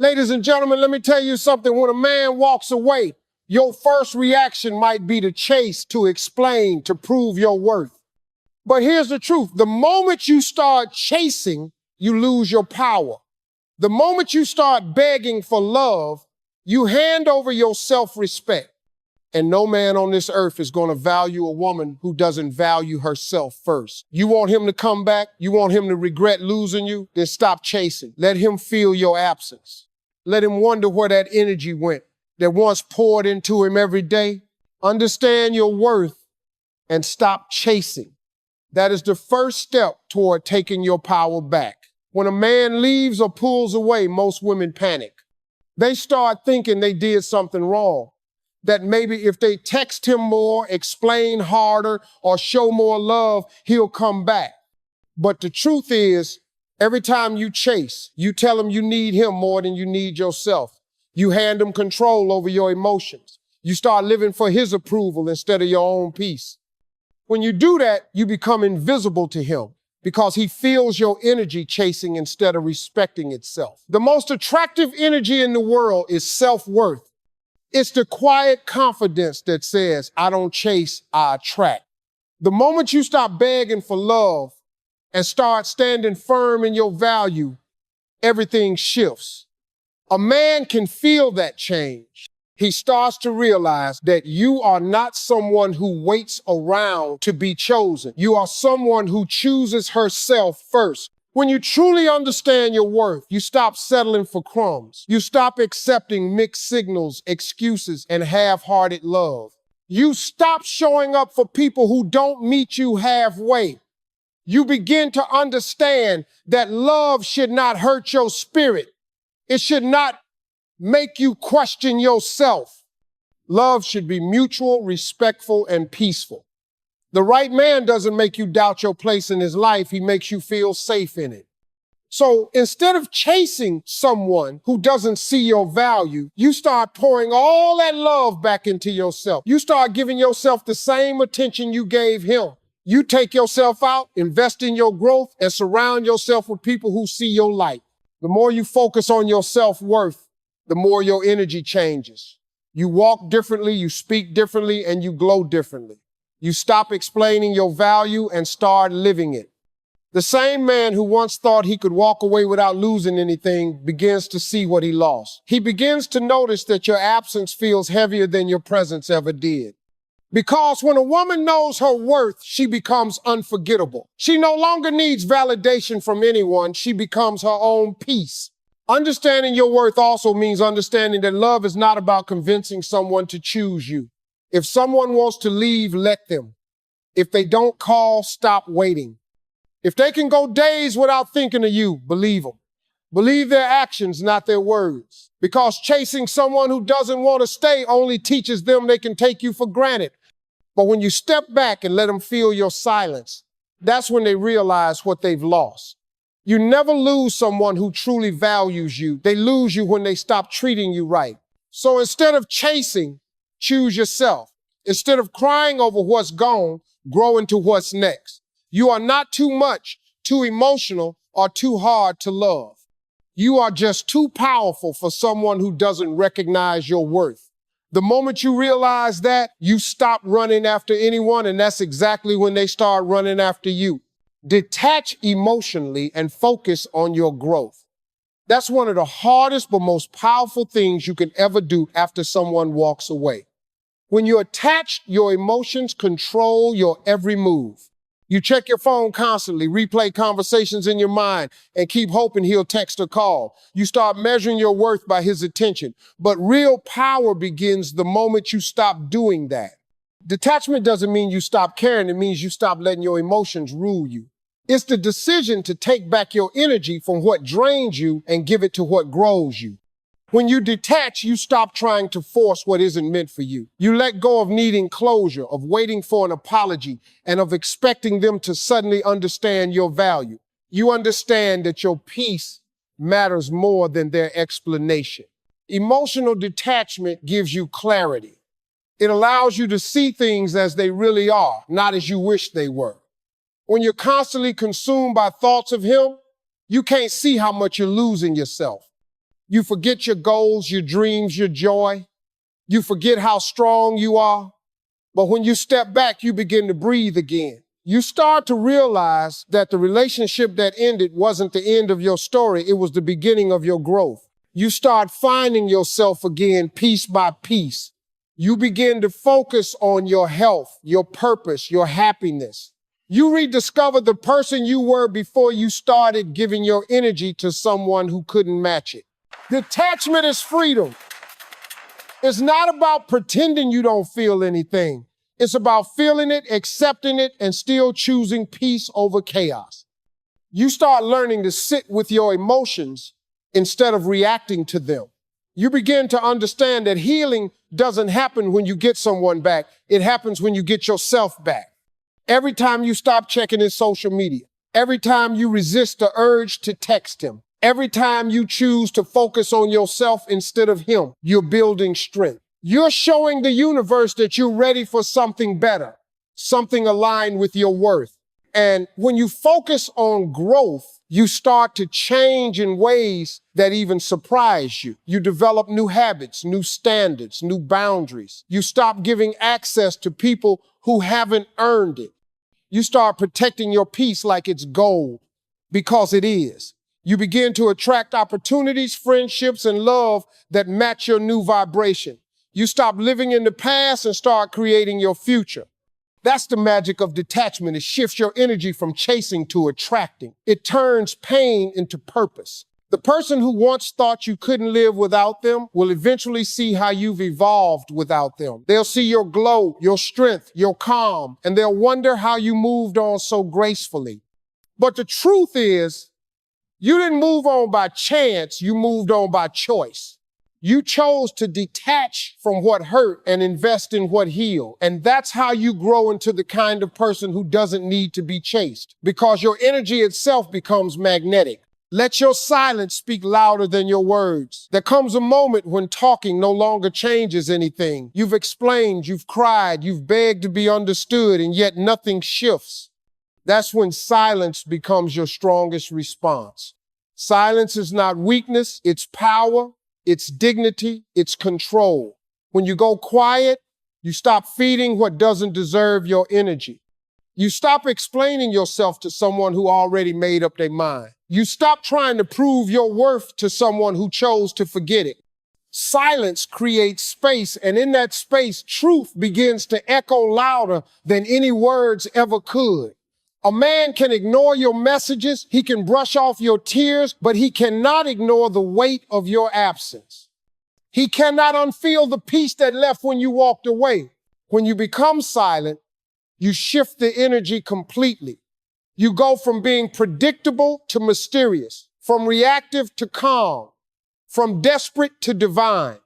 Ladies and gentlemen, let me tell you something. When a man walks away, your first reaction might be to chase, to explain, to prove your worth. But here's the truth. The moment you start chasing, you lose your power. The moment you start begging for love, you hand over your self-respect. And no man on this earth is going to value a woman who doesn't value herself first. You want him to come back? You want him to regret losing you? Then stop chasing. Let him feel your absence. Let him wonder where that energy went that once poured into him every day. Understand your worth and stop chasing. That is the first step toward taking your power back. When a man leaves or pulls away, most women panic. They start thinking they did something wrong. That maybe if they text him more, explain harder, or show more love, he'll come back. But the truth is, every time you chase, you tell him you need him more than you need yourself. You hand him control over your emotions. You start living for his approval instead of your own peace. When you do that, you become invisible to him because he feels your energy chasing instead of respecting itself. The most attractive energy in the world is self-worth. It's the quiet confidence that says, I don't chase, I attract. The moment you stop begging for love and start standing firm in your value, everything shifts. A man can feel that change. He starts to realize that you are not someone who waits around to be chosen. You are someone who chooses herself first. When you truly understand your worth, you stop settling for crumbs. You stop accepting mixed signals, excuses, and half-hearted love. You stop showing up for people who don't meet you halfway. You begin to understand that love should not hurt your spirit. It should not make you question yourself. Love should be mutual, respectful, and peaceful. The right man doesn't make you doubt your place in his life. He makes you feel safe in it. So instead of chasing someone who doesn't see your value, you start pouring all that love back into yourself. You start giving yourself the same attention you gave him. You take yourself out, invest in your growth, and surround yourself with people who see your light. The more you focus on your self-worth, the more your energy changes. You walk differently, you speak differently, and you glow differently. You stop explaining your value and start living it. The same man who once thought he could walk away without losing anything begins to see what he lost. He begins to notice that your absence feels heavier than your presence ever did. Because when a woman knows her worth, she becomes unforgettable. She no longer needs validation from anyone. She becomes her own peace. Understanding your worth also means understanding that love is not about convincing someone to choose you. If someone wants to leave, let them. If they don't call, stop waiting. If they can go days without thinking of you, believe them. Believe their actions, not their words. Because chasing someone who doesn't want to stay only teaches them they can take you for granted. But when you step back and let them feel your silence, that's when they realize what they've lost. You never lose someone who truly values you. They lose you when they stop treating you right. So instead of chasing, choose yourself. Instead of crying over what's gone, grow into what's next. You are not too much, too emotional, or too hard to love. You are just too powerful for someone who doesn't recognize your worth. The moment you realize that, you stop running after anyone, and that's exactly when they start running after you. Detach emotionally and focus on your growth. That's one of the hardest but most powerful things you can ever do after someone walks away. When you're attached, your emotions control your every move. You check your phone constantly, replay conversations in your mind, and keep hoping he'll text or call. You start measuring your worth by his attention. But real power begins the moment you stop doing that. Detachment doesn't mean you stop caring. It means you stop letting your emotions rule you. It's the decision to take back your energy from what drains you and give it to what grows you. When you detach, you stop trying to force what isn't meant for you. You let go of needing closure, of waiting for an apology, and of expecting them to suddenly understand your value. You understand that your peace matters more than their explanation. Emotional detachment gives you clarity. It allows you to see things as they really are, not as you wish they were. When you're constantly consumed by thoughts of him, you can't see how much you're losing yourself. You forget your goals, your dreams, your joy. You forget how strong you are. But when you step back, you begin to breathe again. You start to realize that the relationship that ended wasn't the end of your story, it was the beginning of your growth. You start finding yourself again piece by piece. You begin to focus on your health, your purpose, your happiness. You rediscover the person you were before you started giving your energy to someone who couldn't match it. Detachment is freedom. It's not about pretending you don't feel anything. It's about feeling it, accepting it, and still choosing peace over chaos. You start learning to sit with your emotions instead of reacting to them. You begin to understand that healing doesn't happen when you get someone back. It happens when you get yourself back. Every time you stop checking his social media, every time you resist the urge to text him, every time you choose to focus on yourself instead of him, you're building strength. You're showing the universe that you're ready for something better, something aligned with your worth. And when you focus on growth, you start to change in ways that even surprise you. You develop new habits, new standards, new boundaries. You stop giving access to people who haven't earned it. You start protecting your peace like it's gold, because it is. You begin to attract opportunities, friendships, and love that match your new vibration. You stop living in the past and start creating your future. That's the magic of detachment. It shifts your energy from chasing to attracting. It turns pain into purpose. The person who once thought you couldn't live without them will eventually see how you've evolved without them. They'll see your glow, your strength, your calm, and they'll wonder how you moved on so gracefully. But the truth is, you didn't move on by chance, you moved on by choice. You chose to detach from what hurt and invest in what healed. And that's how you grow into the kind of person who doesn't need to be chased, because your energy itself becomes magnetic. Let your silence speak louder than your words. There comes a moment when talking no longer changes anything. You've explained, you've cried, you've begged to be understood, and yet nothing shifts. That's when silence becomes your strongest response. Silence is not weakness, it's power, it's dignity, it's control. When you go quiet, you stop feeding what doesn't deserve your energy. You stop explaining yourself to someone who already made up their mind. You stop trying to prove your worth to someone who chose to forget it. Silence creates space, and in that space, truth begins to echo louder than any words ever could. A man can ignore your messages, he can brush off your tears, but he cannot ignore the weight of your absence. He cannot unfeel the peace that left when you walked away. When you become silent, you shift the energy completely. You go from being predictable to mysterious, from reactive to calm, from desperate to divine.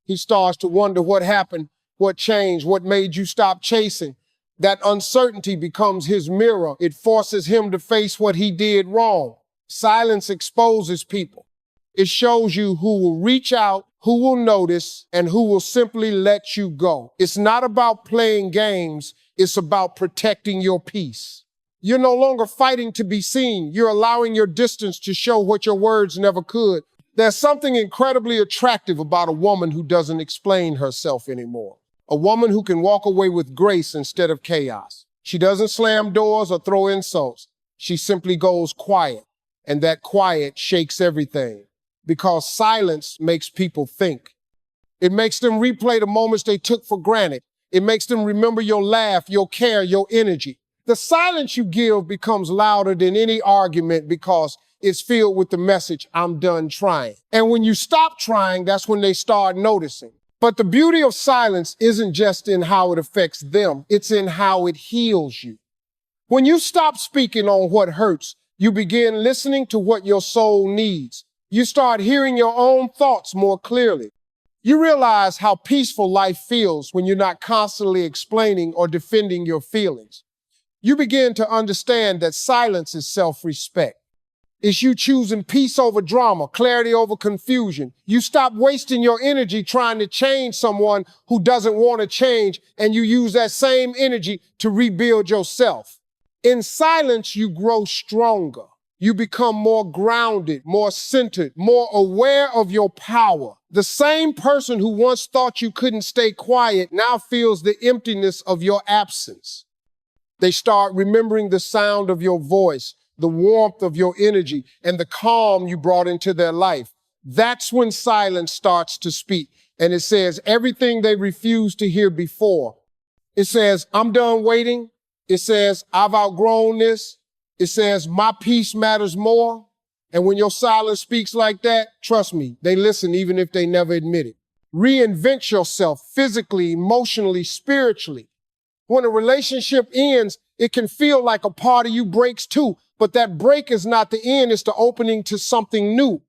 He starts to wonder what happened, what changed, what made you stop chasing. That uncertainty becomes his mirror. It forces him to face what he did wrong. Silence exposes people. It shows you who will reach out, who will notice, and who will simply let you go. It's not about playing games. It's about protecting your peace. You're no longer fighting to be seen. You're allowing your distance to show what your words never could. There's something incredibly attractive about a woman who doesn't explain herself anymore. A woman who can walk away with grace instead of chaos. She doesn't slam doors or throw insults. She simply goes quiet, and that quiet shakes everything, because silence makes people think. It makes them replay the moments they took for granted. It makes them remember your laugh, your care, your energy. The silence you give becomes louder than any argument because it's filled with the message, I'm done trying. And when you stop trying, that's when they start noticing. But the beauty of silence isn't just in how it affects them, it's in how it heals you. When you stop speaking on what hurts, you begin listening to what your soul needs. You start hearing your own thoughts more clearly. You realize how peaceful life feels when you're not constantly explaining or defending your feelings. You begin to understand that silence is self-respect. It's you choosing peace over drama, clarity over confusion. You stop wasting your energy trying to change someone who doesn't want to change, and you use that same energy to rebuild yourself. In silence, you grow stronger. You become more grounded, more centered, more aware of your power. The same person who once thought you couldn't stay quiet now feels the emptiness of your absence. They start remembering the sound of your voice, the warmth of your energy, and the calm you brought into their life. That's when silence starts to speak. And it says everything they refused to hear before. It says, I'm done waiting. It says, I've outgrown this. It says, my peace matters more. And when your silence speaks like that, trust me, they listen even if they never admit it. Reinvent yourself physically, emotionally, spiritually. When a relationship ends, it can feel like a part of you breaks too. But that break is not the end, it's the opening to something new.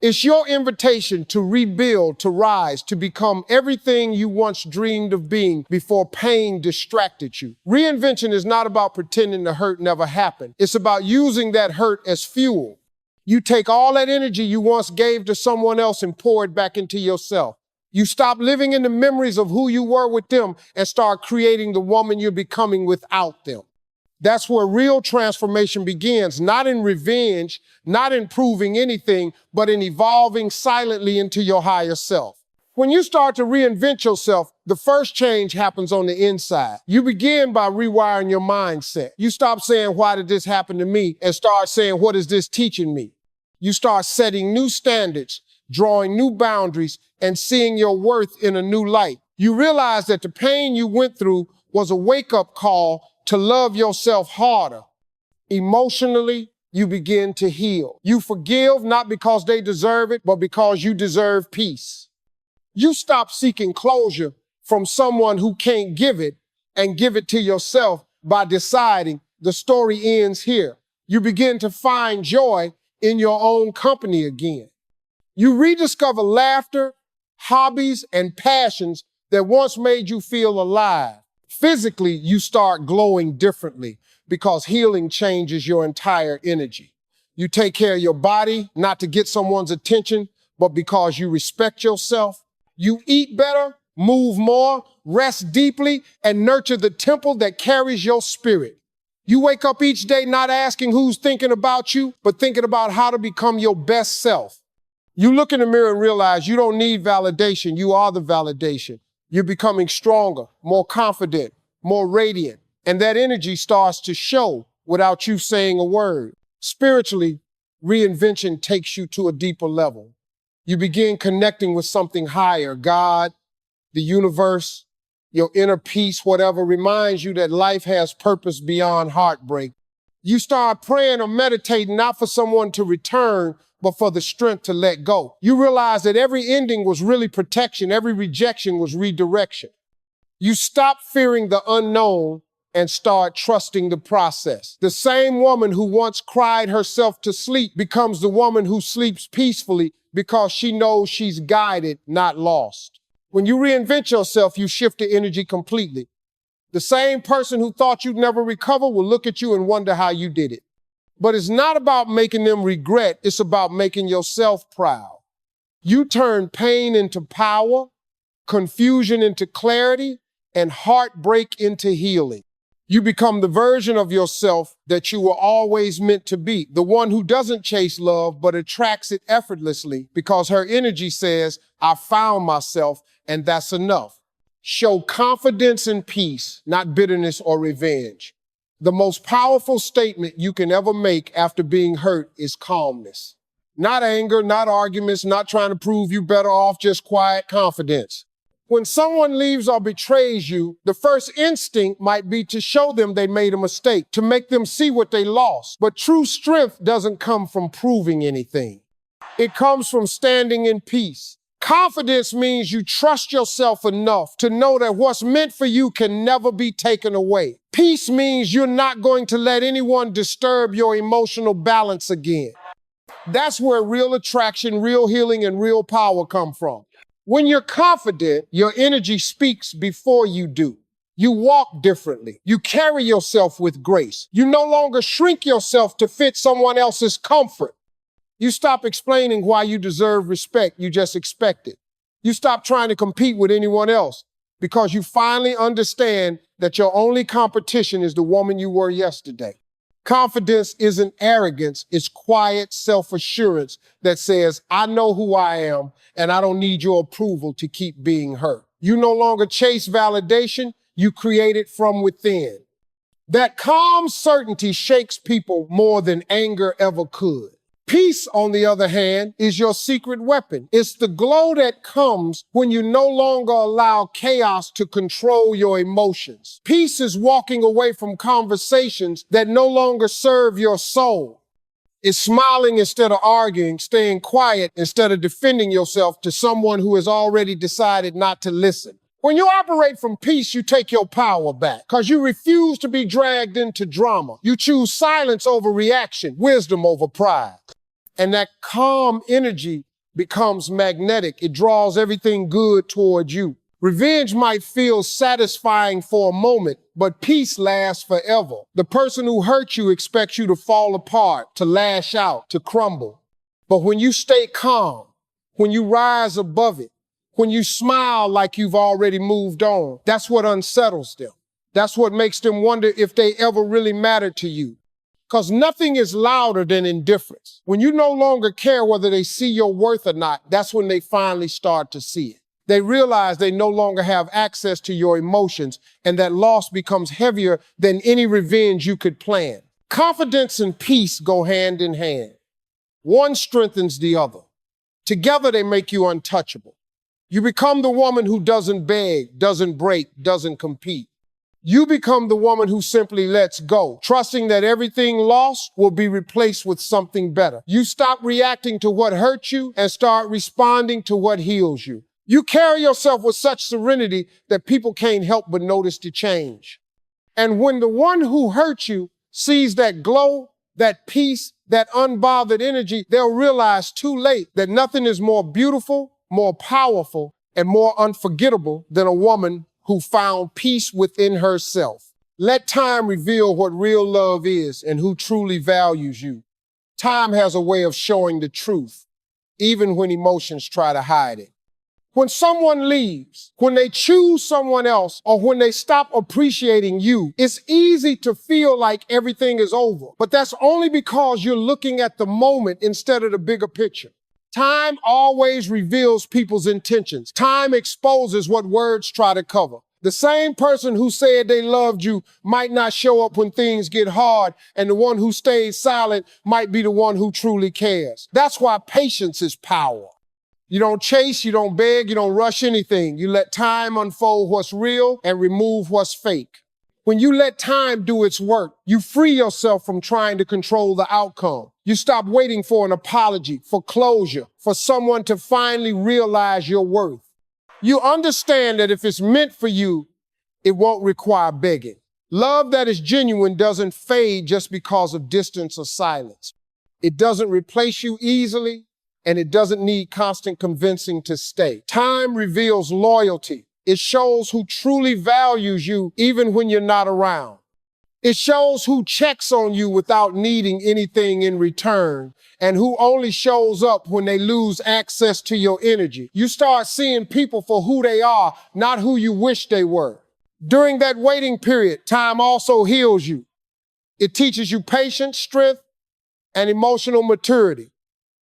It's your invitation to rebuild, to rise, to become everything you once dreamed of being before pain distracted you. Reinvention is not about pretending the hurt never happened. It's about using that hurt as fuel. You take all that energy you once gave to someone else and pour it back into yourself. You stop living in the memories of who you were with them and start creating the woman you're becoming without them. That's where real transformation begins, not in revenge, not in proving anything, but in evolving silently into your higher self. When you start to reinvent yourself, the first change happens on the inside. You begin by rewiring your mindset. You stop saying, why did this happen to me? And start saying, what is this teaching me? You start setting new standards, drawing new boundaries, and seeing your worth in a new light. You realize that the pain you went through was a wake-up call to love yourself harder. Emotionally, you begin to heal. You forgive not because they deserve it, but because you deserve peace. You stop seeking closure from someone who can't give it and give it to yourself by deciding the story ends here. You begin to find joy in your own company again. You rediscover laughter, hobbies, and passions that once made you feel alive. Physically, you start glowing differently because healing changes your entire energy. You take care of your body, not to get someone's attention, but because you respect yourself. You eat better, move more, rest deeply, and nurture the temple that carries your spirit. You wake up each day not asking who's thinking about you, but thinking about how to become your best self. You look in the mirror and realize you don't need validation, you are the validation. You're becoming stronger, more confident, more radiant, and that energy starts to show without you saying a word. Spiritually, reinvention takes you to a deeper level. You begin connecting with something higher, God, the universe, your inner peace, whatever reminds you that life has purpose beyond heartbreak. You start praying or meditating not for someone to return, but for the strength to let go. You realize that every ending was really protection, every rejection was redirection. You stop fearing the unknown and start trusting the process. The same woman who once cried herself to sleep becomes the woman who sleeps peacefully because she knows she's guided, not lost. When you reinvent yourself, you shift the energy completely. The same person who thought you'd never recover will look at you and wonder how you did it. But it's not about making them regret, it's about making yourself proud. You turn pain into power, confusion into clarity, and heartbreak into healing. You become the version of yourself that you were always meant to be, the one who doesn't chase love but attracts it effortlessly because her energy says, I found myself and that's enough. Show confidence and peace, not bitterness or revenge. The most powerful statement you can ever make after being hurt is calmness. Not anger, not arguments, not trying to prove you better off, just quiet confidence. When someone leaves or betrays you, the first instinct might be to show them they made a mistake, to make them see what they lost. But true strength doesn't come from proving anything. It comes from standing in peace. Confidence means you trust yourself enough to know that what's meant for you can never be taken away. Peace means you're not going to let anyone disturb your emotional balance again. That's where real attraction, real healing, and real power come from. When you're confident, your energy speaks before you do. You walk differently. You carry yourself with grace. You no longer shrink yourself to fit someone else's comfort. You stop explaining why you deserve respect, you just expect it. You stop trying to compete with anyone else because you finally understand that your only competition is the woman you were yesterday. Confidence isn't arrogance, it's quiet self-assurance that says, I know who I am and I don't need your approval to keep being her. You no longer chase validation, you create it from within. That calm certainty shakes people more than anger ever could. Peace, on the other hand, is your secret weapon. It's the glow that comes when you no longer allow chaos to control your emotions. Peace is walking away from conversations that no longer serve your soul. It's smiling instead of arguing, staying quiet instead of defending yourself to someone who has already decided not to listen. When you operate from peace, you take your power back because you refuse to be dragged into drama. You choose silence over reaction, wisdom over pride. And that calm energy becomes magnetic. It draws everything good towards you. Revenge might feel satisfying for a moment, but peace lasts forever. The person who hurt you expects you to fall apart, to lash out, to crumble. But when you stay calm, when you rise above it, when you smile like you've already moved on, that's what unsettles them. That's what makes them wonder if they ever really matter to you. Because nothing is louder than indifference. When you no longer care whether they see your worth or not, that's when they finally start to see it. They realize they no longer have access to your emotions, and that loss becomes heavier than any revenge you could plan. Confidence and peace go hand in hand. One strengthens the other. Together they make you untouchable. You become the woman who doesn't beg, doesn't break, doesn't compete. You become the woman who simply lets go, trusting that everything lost will be replaced with something better. You stop reacting to what hurt you and start responding to what heals you. You carry yourself with such serenity that people can't help but notice the change. And when the one who hurt you sees that glow, that peace, that unbothered energy, they'll realize too late that nothing is more beautiful, more powerful, and more unforgettable than a woman who found peace within herself. Let time reveal what real love is and who truly values you. Time has a way of showing the truth, even when emotions try to hide it. When someone leaves, when they choose someone else, or when they stop appreciating you, it's easy to feel like everything is over. But that's only because you're looking at the moment instead of the bigger picture. Time always reveals people's intentions. Time exposes what words try to cover. The same person who said they loved you might not show up when things get hard, and the one who stays silent might be the one who truly cares. That's why patience is power. You don't chase, you don't beg, you don't rush anything. You let time unfold what's real and remove what's fake. When you let time do its work, you free yourself from trying to control the outcome. You stop waiting for an apology, for closure, for someone to finally realize your worth. You understand that if it's meant for you, it won't require begging. Love that is genuine doesn't fade just because of distance or silence. It doesn't replace you easily, and it doesn't need constant convincing to stay. Time reveals loyalty. It shows who truly values you even when you're not around. It shows who checks on you without needing anything in return, and who only shows up when they lose access to your energy. You start seeing people for who they are, not who you wish they were. During that waiting period, time also heals you. It teaches you patience, strength, and emotional maturity.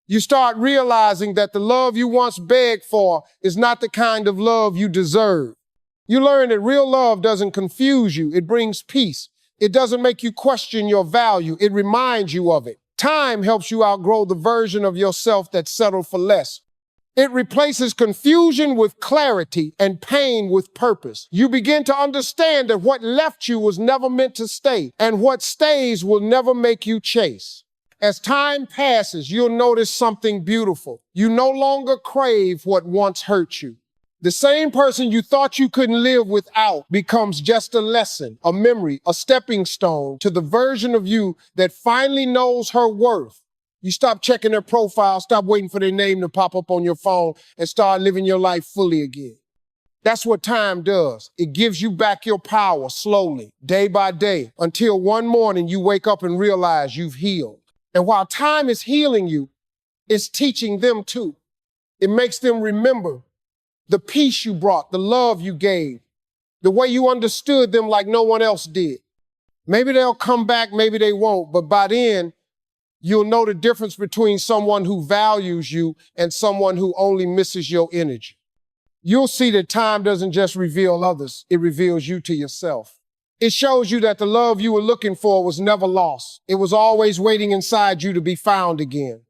You start realizing that the love you once begged for is not the kind of love you deserve. You learn that real love doesn't confuse you, it brings peace. It doesn't make you question your value, it reminds you of it. Time helps you outgrow the version of yourself that settled for less. It replaces confusion with clarity and pain with purpose. You begin to understand that what left you was never meant to stay, and what stays will never make you chase. As time passes, you'll notice something beautiful. You no longer crave what once hurt you. The same person you thought you couldn't live without becomes just a lesson, a memory, a stepping stone to the version of you that finally knows her worth. You stop checking their profile, stop waiting for their name to pop up on your phone, and start living your life fully again. That's what time does. It gives you back your power slowly, day by day, until one morning you wake up and realize you've healed. And while time is healing you, it's teaching them too. It makes them remember the peace you brought, the love you gave, the way you understood them like no one else did. Maybe they'll come back, maybe they won't, but by then, you'll know the difference between someone who values you and someone who only misses your energy. You'll see that time doesn't just reveal others, it reveals you to yourself. It shows you that the love you were looking for was never lost. It was always waiting inside you to be found again.